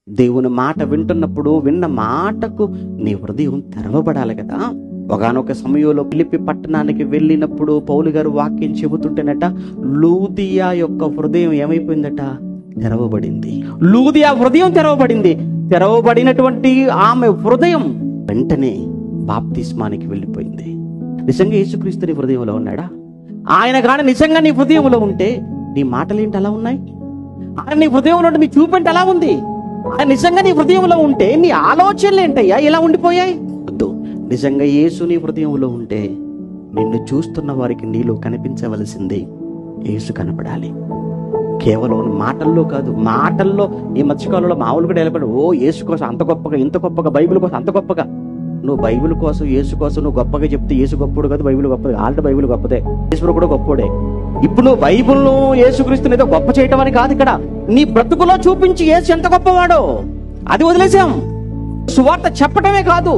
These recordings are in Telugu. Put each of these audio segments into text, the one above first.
దేవుని మాట వింటున్నప్పుడు విన్న మాటకు నీ హృదయం తెరవబడాలి కదా. ఒకానొక సమయంలో ఫిలిప్పి పట్టణానికి వెళ్ళినప్పుడు పౌలు గారు వాక్యం చెబుతుంటేనట లూదియా యొక్క హృదయం ఏమైపోయిందట? తెరవబడింది. లూదియా హృదయం తెరవబడింది. తెరవబడినటువంటి ఆమె హృదయం వెంటనే బాప్తిస్మానికి వెళ్ళిపోయింది. నిజంగా యేసుక్రీస్తు నీ హృదయంలో ఉన్నాడా? ఆయన కానీ నిజంగా నీ హృదయంలో ఉంటే నీ మాటలేంటి అలా ఉన్నాయి? ఆయన నీ హృదయంలో నీ చూపేంటి అలా ఉంది? ఆయన నిజంగా నీ హృదయంలో ఉంటే నీ ఆలోచనలు ఏంటయ్యా ఇలా ఉండిపోయాయి? వద్దు. నిజంగా యేసు నీ హృదయంలో ఉంటే నిన్ను చూస్తున్న వారికి నీలో కనిపించవలసింది యేసు కనపడాలి. కేవలం మాటల్లో కాదు. మాటల్లో ఈ మధ్యకాలంలో మామూలు కూడా నిలబడి ఓ యేసు కోసం అంత గొప్పగా, ఇంత గొప్పగా, బైబిల్ కోసం అంత గొప్పగా. నువ్వు బైబిల్ కోసం యేసు కోసం నువ్వు గొప్పగా చెప్తే యేసు గొప్పడు కాదు, బైబిల్ గొప్పది. ఆల్రెడీ బైబిల్ గొప్పదే, యేసు కూడా గొప్పోడే. ఇప్పుడు నువ్వు బైబిల్ను యేసుక్రీస్తుని ఏదో గొప్ప చేయటం అని కాదు ఇక్కడ. నీ బ్రతుకులో చూపించి యేసు ఎంత గొప్పవాడో అది వదిలేసాం. సువార్త చెప్పటమే కాదు,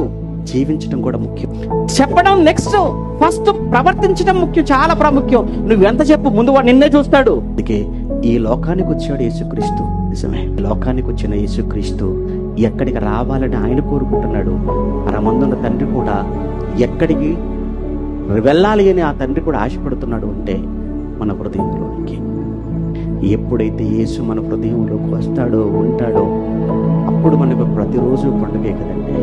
జీవించడం కూడా ముఖ్యం. చెప్పడం నెక్స్ట్, ఫస్ట్ ప్రవర్తించడం ముఖ్యం, చాలా ప్రాముఖ్యం. నువ్వెంత చెప్పు, ముందు వాడు నిన్నే చూస్తాడు. అందుకే ఈ లోకానికి వచ్చాడు యేసుక్రీస్తు. నిజమే, లోకానికి వచ్చిన యేసుక్రీస్తు ఎక్కడికి రావాలని ఆయన కోరుకుంటున్నాడు. పరమందున్న తండ్రి కూడా ఎక్కడికి వెళ్ళాలి అని ఆ తండ్రి కూడా ఆశపడుతున్నాడు అంటే మన హృదయంలోనికి. ఎప్పుడైతే యేసు మన హృదయంలోకి వస్తాడో ఉంటాడో అప్పుడు మనకు ప్రతిరోజు పండుగే కదండి.